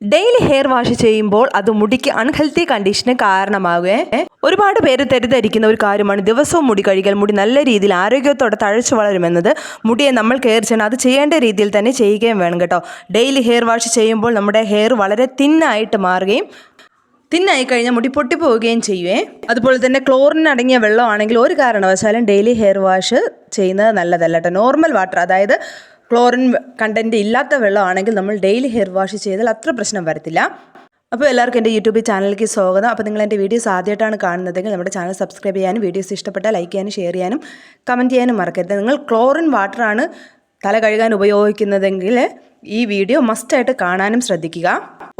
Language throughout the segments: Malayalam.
ഡെയിലി ഹെയർ വാഷ് ചെയ്യുമ്പോൾ അത് മുടിക്ക് അൺഹെൽത്തി കണ്ടീഷന് കാരണമാകുകയെ ഒരുപാട് പേര് തെറ്റിദ്ധരിക്കുന്ന ഒരു കാര്യമാണ് ദിവസവും മുടി കഴുകിയാൽ മുടി നല്ല രീതിയിൽ ആരോഗ്യത്തോടെ തഴച്ചു വളരുമെന്നത്. മുടിയെ നമ്മൾ കെയർ ചെയ്യണം, അത് ചെയ്യേണ്ട രീതിയിൽ തന്നെ ചെയ്യുകയും വേണം കേട്ടോ. ഡെയിലി ഹെയർ വാഷ് ചെയ്യുമ്പോൾ നമ്മുടെ ഹെയർ വളരെ തിന്നായിട്ട് മാറുകയും തിന്നായി കഴിഞ്ഞാൽ മുടി പൊട്ടിപ്പോവുകയും ചെയ്യുവേ. അതുപോലെ തന്നെ ക്ലോറിൻ അടങ്ങിയ വെള്ളമാണെങ്കിൽ ഒരു കാരണവശാലും ഡെയിലി ഹെയർ വാഷ് ചെയ്യുന്നത് നല്ലതല്ല കേട്ടോ. നോർമൽ വാട്ടർ, അതായത് ക്ലോറിൻ കണ്ടൻറ്റ് ഇല്ലാത്ത വെള്ളമാണെങ്കിൽ നമ്മൾ ഡെയിലി ഹെയർ വാഷ് ചെയ്താൽ അത്ര പ്രശ്നം വരത്തില്ല. അപ്പോൾ എല്ലാവർക്കും എൻ്റെ യൂട്യൂബ് ചാനലിലേക്ക് സ്വാഗതം. അപ്പോൾ നിങ്ങൾ എൻ്റെ വീഡിയോസ് ആദ്യമായിട്ടാണ് കാണുന്നതെങ്കിൽ നമ്മുടെ ചാനൽ സബ്സ്ക്രൈബ് ചെയ്യാനും വീഡിയോസ് ഇഷ്ടപ്പെട്ടാൽ ലൈക്ക് ചെയ്യാനും ഷെയർ ചെയ്യാനും കമൻറ്റ് ചെയ്യാനും മറക്കരുത്. നിങ്ങൾ ക്ലോറിൻ വാട്ടറാണ് തല കഴുകാൻ ഉപയോഗിക്കുന്നതെങ്കിൽ ഈ വീഡിയോ മസ്റ്റായിട്ട് കാണാനും ശ്രദ്ധിക്കുക.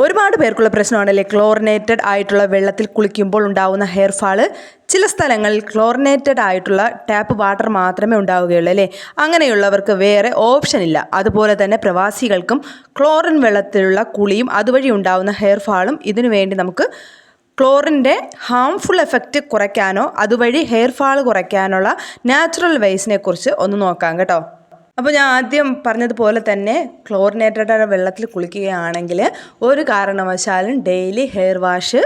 ഒരുപാട് പേർക്കുള്ള പ്രശ്നമാണല്ലേ ക്ലോറിനേറ്റഡ് ആയിട്ടുള്ള വെള്ളത്തിൽ കുളിക്കുമ്പോൾ ഉണ്ടാകുന്ന ഹെയർ ഫാള്. ചില സ്ഥലങ്ങളിൽ ക്ലോറിനേറ്റഡ് ആയിട്ടുള്ള ടാപ്പ് വാട്ടർ മാത്രമേ ഉണ്ടാവുകയുള്ളൂ അല്ലേ. അങ്ങനെയുള്ളവർക്ക് വേറെ ഓപ്ഷൻ ഇല്ല. അതുപോലെ തന്നെ പ്രവാസികൾക്കും ക്ലോറിൻ വെള്ളത്തിലുള്ള കുളിയും അതുവഴി ഉണ്ടാകുന്ന ഹെയർ ഫാളും ഇതിനു വേണ്ടി നമുക്ക് ക്ലോറിൻ്റെ ഹാംഫുൾ എഫക്റ്റ് കുറയ്ക്കാനോ അതുവഴി ഹെയർ ഫാൾ കുറയ്ക്കാനുള്ള നാച്ചുറൽ വേസിനെ കുറിച്ച് ഒന്ന് നോക്കാം കേട്ടോ. അപ്പോൾ ഞാൻ ആദ്യം പറഞ്ഞതുപോലെ തന്നെ ക്ലോറിനേറ്റഡ് വെള്ളത്തിൽ കുളിക്കുകയാണെങ്കിൽ ഒരു കാരണവശാലും ഡെയിലി ഹെയർ വാഷ്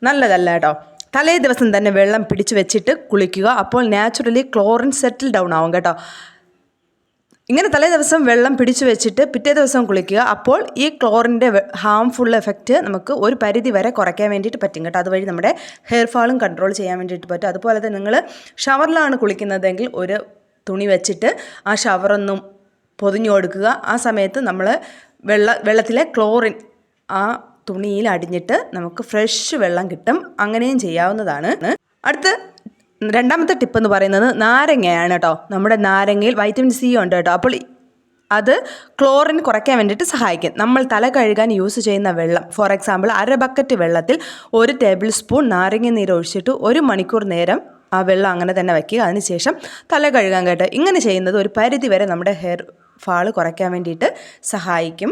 നല്ലതല്ല കേട്ടോ. തലേ ദിവസം തന്നെ വെള്ളം പിടിച്ചു വെച്ചിട്ട് കുളിക്കുക. അപ്പോൾ നാച്ചുറലി ക്ലോറിൻ സെറ്റിൽ ഡൗൺ ആവും കേട്ടോ. ഇങ്ങനെ തലേ ദിവസം വെള്ളം പിടിച്ചു വെച്ചിട്ട് പിറ്റേ ദിവസം കുളിക്കുക. അപ്പോൾ ഈ ക്ലോറിൻ്റെ ഹാംഫുൾ എഫക്റ്റ് നമുക്ക് ഒരു പരിധി വരെ കുറയ്ക്കാൻ വേണ്ടിയിട്ട് പറ്റും കേട്ടോ. അതുവഴി നമ്മുടെ ഹെയർ ഫാളും കൺട്രോൾ ചെയ്യാൻ വേണ്ടിയിട്ട് പറ്റും. അതുപോലെ തന്നെ നിങ്ങൾ ഷവറിലാണ് കുളിക്കുന്നതെങ്കിൽ ഒരു തുണി വെച്ചിട്ട് ആ ഷവറൊന്നും പൊതിഞ്ഞു കൊടുക്കുക. ആ സമയത്ത് നമ്മൾ വെള്ളത്തിലെ ക്ലോറിൻ ആ തുണിയിൽ അടിഞ്ഞിട്ട് നമുക്ക് ഫ്രഷ് വെള്ളം കിട്ടും. അങ്ങനെയും ചെയ്യാവുന്നതാണ്. അടുത്ത രണ്ടാമത്തെ ടിപ്പ് എന്ന് പറയുന്നത് നാരങ്ങയാണ് കേട്ടോ. നമ്മുടെ നാരങ്ങയിൽ വൈറ്റമിൻ സി ഉണ്ട് കേട്ടോ. അപ്പോൾ അത് ക്ലോറിൻ കുറയ്ക്കാൻ വേണ്ടിയിട്ട് സഹായിക്കും. നമ്മൾ തല കഴുകാൻ യൂസ് ചെയ്യുന്ന വെള്ളം, ഫോർ എക്സാമ്പിൾ 1/2 ബക്കറ്റ് വെള്ളത്തിൽ 1 ടേബിൾ സ്പൂൺ നാരങ്ങ നീര് ഒഴിച്ചിട്ട് 1 മണിക്കൂർ നേരം ആ വെള്ളം അങ്ങനെ തന്നെ വയ്ക്കുക. അതിനുശേഷം തല കഴുകാൻ കേട്ടോ. ഇങ്ങനെ ചെയ്യുന്നത് ഒരു പരിധി വരെ നമ്മുടെ ഹെയർ ഫാള് കുറയ്ക്കാൻ വേണ്ടിയിട്ട് സഹായിക്കും.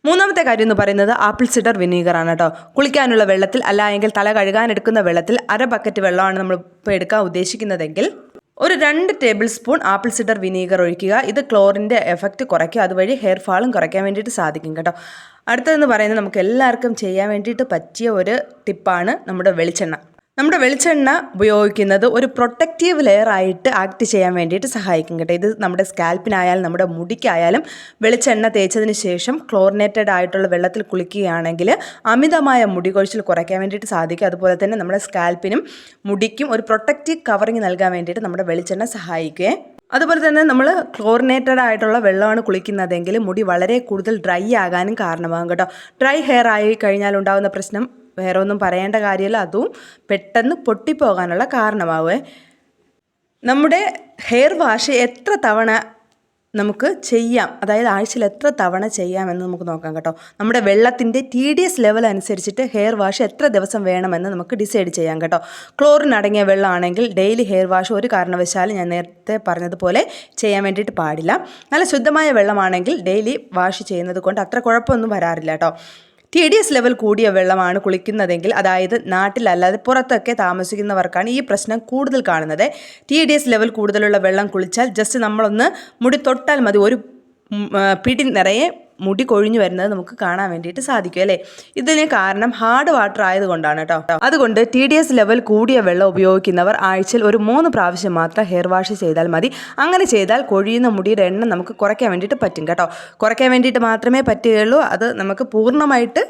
മൂന്നാമത്തെ കാര്യം എന്ന് പറയുന്നത് ആപ്പിൾ സിഡർ വിനീഗറാണ് കേട്ടോ. കുളിക്കാനുള്ള വെള്ളത്തിൽ അല്ല എങ്കിൽ തല കഴുകാൻ എടുക്കുന്ന വെള്ളത്തിൽ 1/2 ബക്കറ്റ് വെള്ളമാണ് നമ്മൾ ഇപ്പോൾ എടുക്കാൻ ഉദ്ദേശിക്കുന്നതെങ്കിൽ 2 table spoon apple cider vinegar ഒഴിക്കുക. ഇത് ക്ലോറിൻ്റെ എഫക്റ്റ് കുറയ്ക്കുക. അതുവഴി ഹെയർ ഫാളും കുറയ്ക്കാൻ വേണ്ടിയിട്ട് സാധിക്കും കേട്ടോ. അടുത്തതെന്ന് പറയുന്നത് നമുക്ക് എല്ലാവർക്കും ചെയ്യാൻ വേണ്ടിയിട്ട് പറ്റിയ ഒരു ടിപ്പാണ് നമ്മുടെ വെളിച്ചെണ്ണ. നമ്മുടെ വെളിച്ചെണ്ണ ഉപയോഗിക്കുന്നത് ഒരു പ്രൊട്ടക്റ്റീവ് ലെയർ ആയിട്ട് ആക്ട് ചെയ്യാൻ വേണ്ടിയിട്ട് സഹായിക്കും കേട്ടോ. ഇത് നമ്മുടെ സ്കാൽപ്പിനായാലും നമ്മുടെ മുടിക്കായാലും വെളിച്ചെണ്ണ തേച്ചതിന് ശേഷം ക്ലോറിനേറ്റഡ് ആയിട്ടുള്ള വെള്ളത്തിൽ കുളിക്കുകയാണെങ്കിൽ അമിതമായ മുടി കൊഴിച്ചിൽ കുറയ്ക്കാൻ വേണ്ടിയിട്ട് സാധിക്കും. അതുപോലെ തന്നെ നമ്മുടെ സ്കാൽപ്പിനും മുടിക്കും ഒരു പ്രൊട്ടക്റ്റീവ് കവറിങ് നൽകാൻ വേണ്ടിയിട്ട് നമ്മുടെ വെളിച്ചെണ്ണ സഹായിക്കുകയെ. അതുപോലെ തന്നെ നമ്മൾ ക്ലോറിനേറ്റഡ് ആയിട്ടുള്ള വെള്ളമാണ് കുളിക്കുന്നതെങ്കിൽ മുടി വളരെ കൂടുതൽ ഡ്രൈ ആകാനും കാരണമാകും കേട്ടോ. ഡ്രൈ ഹെയർ ആയി കഴിഞ്ഞാൽ ഉണ്ടാകുന്ന പ്രശ്നം വേറെ ഒന്നും പറയേണ്ട കാര്യമില്ല, അതും പെട്ടെന്ന് പൊട്ടിപ്പോകാനുള്ള കാരണമാവുക. നമ്മുടെ ഹെയർ വാഷ് എത്ര തവണ നമുക്ക് ചെയ്യാം, അതായത് ആഴ്ചയിൽ എത്ര തവണ ചെയ്യാമെന്ന് നമുക്ക് നോക്കാം കേട്ടോ. നമ്മുടെ വെള്ളത്തിൻ്റെ TDS ലെവൽ അനുസരിച്ചിട്ട് ഹെയർ വാഷ് എത്ര ദിവസം വേണമെന്ന് നമുക്ക് ഡിസൈഡ് ചെയ്യാം കേട്ടോ. ക്ലോറിൻ അടങ്ങിയ വെള്ളമാണെങ്കിൽ ഡെയിലി ഹെയർ വാഷ് ഒരു കാരണവശാലും ഞാൻ നേരത്തെ പറഞ്ഞതുപോലെ ചെയ്യാൻ വേണ്ടിയിട്ട് പാടില്ല. നല്ല ശുദ്ധമായ വെള്ളമാണെങ്കിൽ ഡെയിലി വാഷ് ചെയ്യുന്നത് കൊണ്ട് അത്ര കുഴപ്പമൊന്നും വരാറില്ല കേട്ടോ. TDS ലെവൽ കൂടിയ വെള്ളമാണ് കുളിക്കുന്നതെങ്കിൽ, അതായത് നാട്ടിലല്ലാതെ പുറത്തൊക്കെ താമസിക്കുന്നവർക്കാണ് ഈ പ്രശ്നം കൂടുതൽ കാണുന്നത്. TDS ലെവൽ കൂടുതലുള്ള വെള്ളം കുളിച്ചാൽ ജസ്റ്റ് നമ്മളൊന്ന് മുടി തൊട്ടാൽ മതി, ഒരു പിടി നിറയെ മുടി കൊഴിഞ്ഞു വരുന്നത് നമുക്ക് കാണാൻ വേണ്ടിയിട്ട് സാധിക്കും അല്ലേ. ഇതിന് കാരണം ഹാർഡ് വാട്ടർ ആയതുകൊണ്ടാണ് കേട്ടോ. അതുകൊണ്ട് TDS ലെവൽ കൂടിയ വെള്ളം ഉപയോഗിക്കുന്നവർ ആഴ്ചയിൽ 3 പ്രാവശ്യം മാത്രം ഹെയർ വാഷ് ചെയ്താൽ മതി. അങ്ങനെ ചെയ്താൽ കൊഴിയുന്ന മുടിയുടെ എണ്ണം നമുക്ക് കുറയ്ക്കാൻ വേണ്ടിയിട്ട് പറ്റും കേട്ടോ. കുറയ്ക്കാൻ വേണ്ടിയിട്ട് മാത്രമേ പറ്റുകയുള്ളൂ, അത് നമുക്ക് പൂർണ്ണമായിട്ട്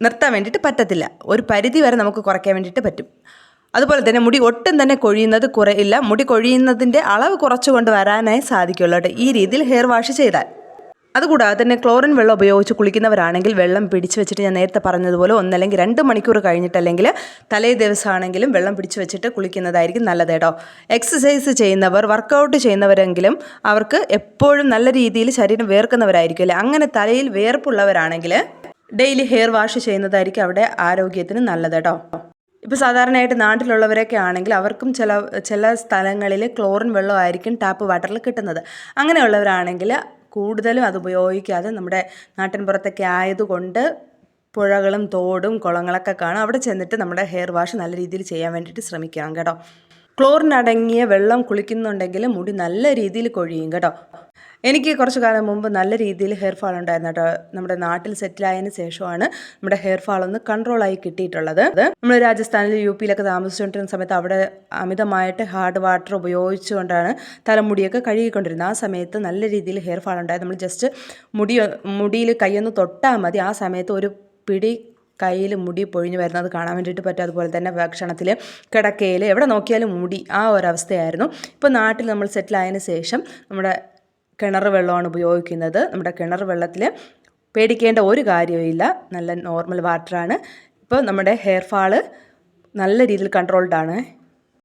നിർത്താൻ വേണ്ടിയിട്ട് പറ്റത്തില്ല. ഒരു പരിധി വരെ നമുക്ക് കുറയ്ക്കാൻ വേണ്ടിയിട്ട് പറ്റും. അതുപോലെ തന്നെ മുടി ഒട്ടും തന്നെ കൊഴിയുന്നത് കുറയില്ല. മുടി കൊഴിയുന്നതിൻ്റെ അളവ് കുറച്ചുകൊണ്ട് വരാനായി സാധിക്കുള്ളൂ കേട്ടോ ഈ രീതിയിൽ ഹെയർ വാഷ് ചെയ്താൽ. അതുകൂടാതെ തന്നെ ക്ലോറിൻ വെള്ളം ഉപയോഗിച്ച് കുളിക്കുന്നവരാണെങ്കിൽ വെള്ളം പിടിച്ചു വെച്ചിട്ട് ഞാൻ നേരത്തെ പറഞ്ഞതുപോലെ 1 അല്ലെങ്കിൽ 2 മണിക്കൂർ കഴിഞ്ഞിട്ടല്ലെങ്കിൽ തലേ ദിവസമാണെങ്കിലും വെള്ളം പിടിച്ചു വെച്ചിട്ട് കുളിക്കുന്നതായിരിക്കും നല്ലത് കേട്ടോ. എക്സസൈസ് ചെയ്യുന്നവർ, വർക്കൗട്ട് ചെയ്യുന്നവരെങ്കിലും അവർക്ക് എപ്പോഴും നല്ല രീതിയിൽ ശരീരം വേർക്കുന്നവരായിരിക്കും അല്ലേ. അങ്ങനെ തലയിൽ വേർപ്പുള്ളവരാണെങ്കിൽ ഡെയിലി ഹെയർ വാഷ് ചെയ്യുന്നതായിരിക്കും അവിടെ ആരോഗ്യത്തിന് നല്ലത് കേട്ടോ. ഇപ്പോൾ സാധാരണയായിട്ട് നാട്ടിലുള്ളവരൊക്കെ ആണെങ്കിൽ അവർക്കും ചില സ്ഥലങ്ങളിൽ ക്ലോറിൻ വെള്ളമായിരിക്കും ടാപ്പ് വാട്ടറിൽ കിട്ടുന്നത്. അങ്ങനെയുള്ളവരാണെങ്കിൽ കൂടുതലും അത് ഉപയോഗിക്കാതെ നമ്മുടെ നാട്ടിൻപുറത്തൊക്കെ ആയതുകൊണ്ട് പുഴകളും തോടും കുളങ്ങളൊക്കെ കാണും, അവിടെ ചെന്നിട്ട് നമ്മുടെ ഹെയർ വാഷ് നല്ല രീതിയിൽ ചെയ്യാൻ വേണ്ടിയിട്ട് ശ്രമിക്കണം കേട്ടോ. ക്ലോറിൻ അടങ്ങിയ വെള്ളം കുളിക്കുന്നുണ്ടെങ്കിൽ മുടി നല്ല രീതിയിൽ കൊഴിയും കേട്ടോ. എനിക്ക് കുറച്ച് കാലം മുമ്പ് നല്ല രീതിയിൽ ഹെയർ ഫാൾ ഉണ്ടായിരുന്നു കേട്ടോ. നമ്മുടെ നാട്ടിൽ സെറ്റിലായതിന് ശേഷമാണ് നമ്മുടെ ഹെയർ ഫാൾ ഒന്ന് കൺട്രോളായി കിട്ടിയിട്ടുള്ളത്. നമ്മൾ രാജസ്ഥാനിൽ UP-യിലൊക്കെ താമസിച്ചുകൊണ്ടിരുന്ന സമയത്ത് അവിടെ അമിതമായിട്ട് ഹാർഡ് വാട്ടർ ഉപയോഗിച്ചുകൊണ്ടാണ് തലമുടിയൊക്കെ കഴുകിക്കൊണ്ടിരുന്നത്. ആ സമയത്ത് നല്ല രീതിയിൽ ഹെയർ ഫാൾ ഉണ്ടായത്. നമ്മൾ ജസ്റ്റ് മുടിയിൽ കൈയൊന്ന് തൊട്ടാൽ മതി, ആ സമയത്ത് ഒരു പിടി കയ്യിൽ മുടി പൊഴിഞ്ഞ് വരുന്നത് കാണാൻ വേണ്ടിയിട്ട് പറ്റും. അതുപോലെ തന്നെ ഭക്ഷണത്തിൽ, കിടക്കയിൽ, എവിടെ നോക്കിയാലും മുടി, ആ ഒരവസ്ഥയായിരുന്നു. ഇപ്പോൾ നാട്ടിൽ നമ്മൾ സെറ്റിലായതിന് ശേഷം നമ്മുടെ കിണർ വെള്ളമാണ് ഉപയോഗിക്കുന്നത്. നമ്മുടെ കിണർ വെള്ളത്തിൽ പേടിക്കേണ്ട ഒരു കാര്യവുമില്ല, നല്ല നോർമൽ വാട്ടറാണ്. ഇപ്പോൾ നമ്മുടെ ഹെയർ ഫാള് നല്ല രീതിയിൽ കൺട്രോൾഡ് ആണ്.